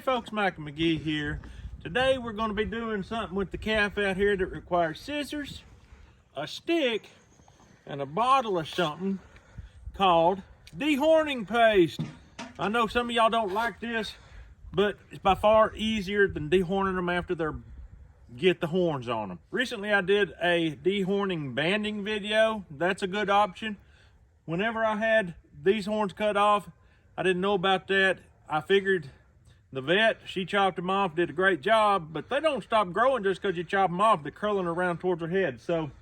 Hey folks, Michael McGee here. Today we're going to be doing something with the calf out here that requires scissors, a stick, and a bottle of something called dehorning paste. I know some of y'all don't like this, but it's by far easier than dehorning them after they're get the horns on them. Recently I did a dehorning banding video. That's a good option. Whenever I had these horns cut off, I didn't know about that. I figured the vet, she chopped them off, did a great job, but they don't stop growing just because you chop them off. They're curling around towards her head. So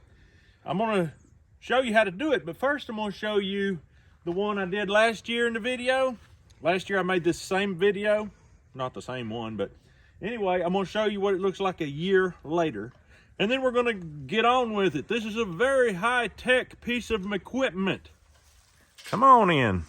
I'm gonna show you how to do it, but first I'm gonna show you the one I did last year in the video. Last year I made this same video, not the same one, but anyway, I'm gonna show you what it looks like a year later, and then we're gonna get on with it. This is a very high-tech piece of equipment. Come on in.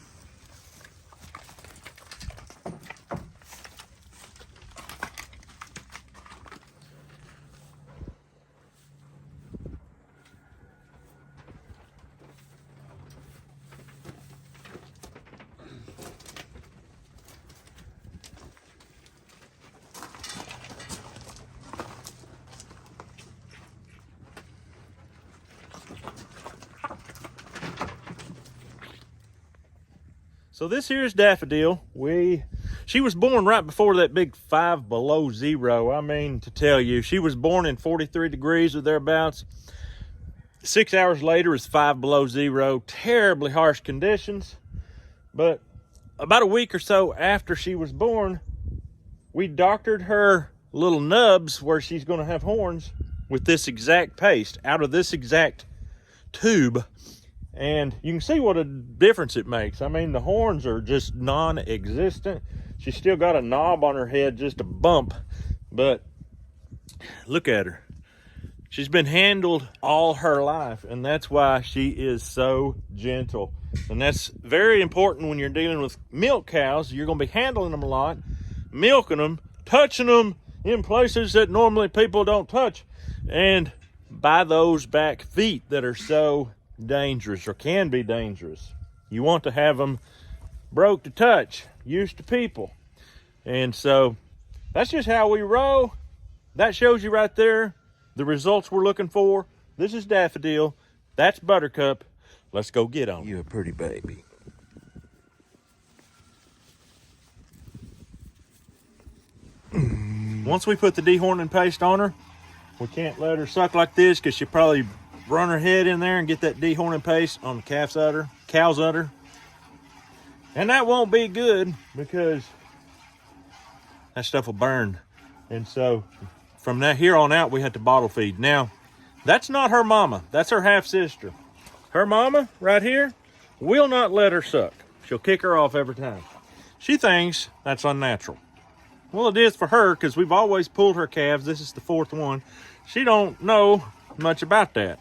So this here is Daffodil. She was born right before that big 5 below zero. I mean, to tell you, she was born in 43 degrees or thereabouts. 6 hours later is 5 below zero. Terribly harsh conditions. But about a week or so after she was born, we doctored her little nubs where she's going to have horns with this exact paste out of this exact tube. And you can see what a difference it makes. I mean, the horns are just non-existent. She's still got a knob on her head, just a bump. But look at her. She's been handled all her life, and that's why she is so gentle. And that's very important when you're dealing with milk cows. You're going to be handling them a lot, milking them, touching them in places that normally people don't touch. And by those back feet that are so dangerous or can be dangerous. You want to have them broke to touch, used to people. And so that's just how we roll. That shows you right there the results we're looking for. This is Daffodil. That's Buttercup. Let's go get on. You're a pretty baby. Once we put the dehorning paste on her, we can't let her suck like this because she'll probably run her head in there and get that dehorning paste on the cow's udder. And that won't be good because that stuff will burn. And so from that here on out, we have to bottle feed. Now, that's not her mama. That's her half sister. Her mama right here will not let her suck. She'll kick her off every time. She thinks that's unnatural. Well, it is for her because we've always pulled her calves. This is the 4th one. She don't know much about that,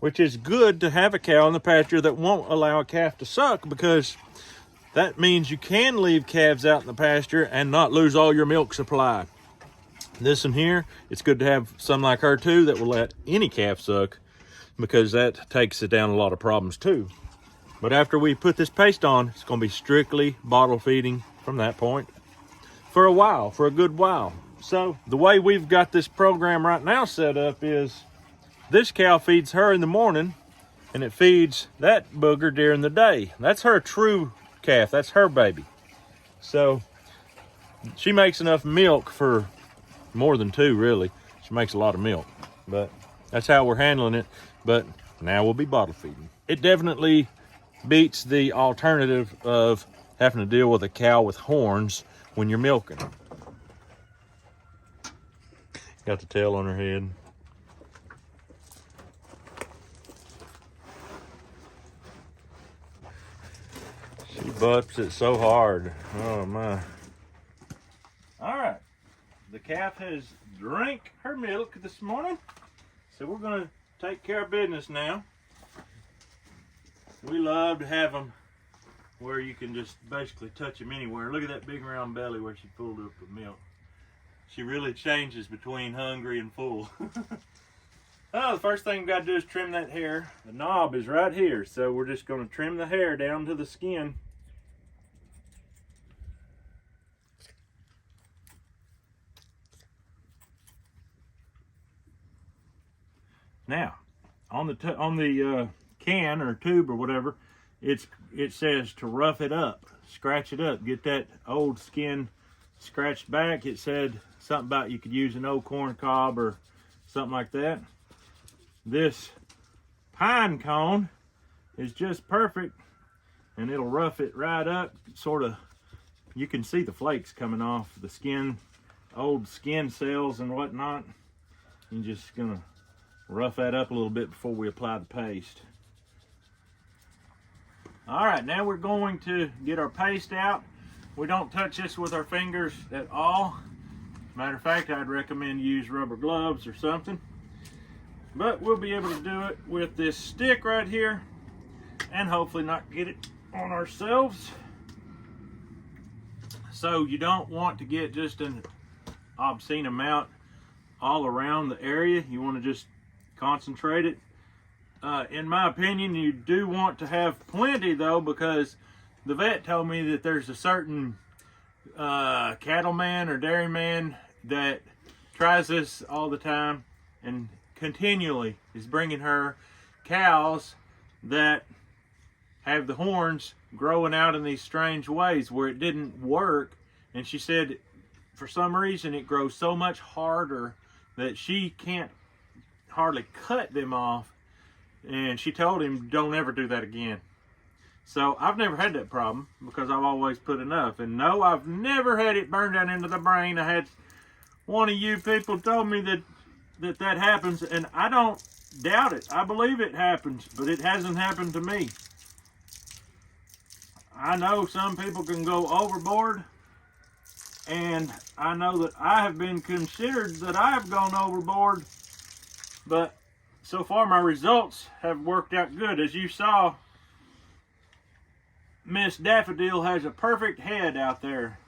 which is good to have a cow in the pasture that won't allow a calf to suck, because that means you can leave calves out in the pasture and not lose all your milk supply. This one here, it's good to have some like her too that will let any calf suck, because that takes it down a lot of problems too. But after we put this paste on, it's going to be strictly bottle feeding from that point for a while, for a good while. So the way we've got this program right now set up is this cow feeds her in the morning, and it feeds that booger during the day. That's her true calf. That's her baby. So she makes enough milk for more than 2, really. She makes a lot of milk, but that's how we're handling it. But now we'll be bottle feeding. It definitely beats the alternative of having to deal with a cow with horns when you're milking her. Got the tail on her head. She butts it so hard. Oh my. All right. The calf has drank her milk this morning. So we're going to take care of business now. We love to have them where you can just basically touch them anywhere. Look at that big round belly where she pulled up the milk. She really changes between hungry and full. Oh, the first thing we've got to do is trim that hair. The knob is right here, so we're just going to trim the hair down to the skin. Now, on the can or tube or whatever, it says to rough it up, scratch it up, get that old skin scratched back. It said something about you could use an old corn cob or something like that. This pine cone is just perfect, and it'll rough it right up. Sort of, you can see the flakes coming off the skin, old skin cells and whatnot. You're just gonna rough that up a little bit before we apply the paste. All right, now we're going to get our paste out. We don't touch this with our fingers at all. Matter of fact, I'd recommend you use rubber gloves or something. But we'll be able to do it with this stick right here and hopefully not get it on ourselves. So you don't want to get just an obscene amount all around the area. You want to just concentrate it. In my opinion, you do want to have plenty though, because the vet told me that there's a certain cattleman or dairyman that tries this all the time and continually is bringing her cows that have the horns growing out in these strange ways where it didn't work. And she said for some reason it grows so much harder that she can't hardly cut them off. And she told him, don't ever do that again. So I've never had that problem because I've always put enough. And no, I've never had it burn down into the brain. I had one of you people told me that happens, and I don't doubt it. I believe it happens, but it hasn't happened to me. I know some people can go overboard, and I know that I have been considered that I have gone overboard, but so far my results have worked out good. As you saw, Miss Daffodil has a perfect head out there.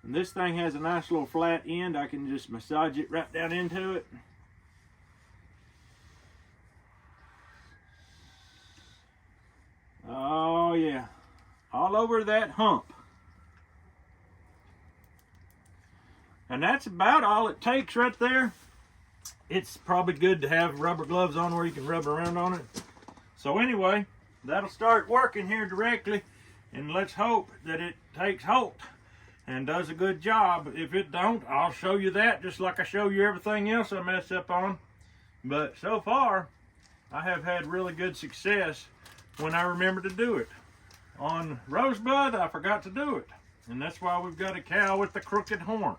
And this thing has a nice little flat end. I can just massage it right down into it. Oh yeah, all over that hump. And that's about all it takes right there. It's probably good to have rubber gloves on where you can rub around on it. So anyway, that'll start working here directly, and let's hope that it takes hold and does a good job. If it don't, I'll show you that, just like I show you everything else I mess up on. But so far, I have had really good success when I remember to do it. On Rosebud, I forgot to do it, and that's why we've got a cow with the crooked horn.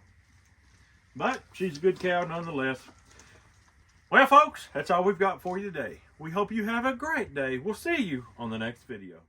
But she's a good cow nonetheless. Well, folks, that's all we've got for you today. We hope you have a great day. We'll see you on the next video.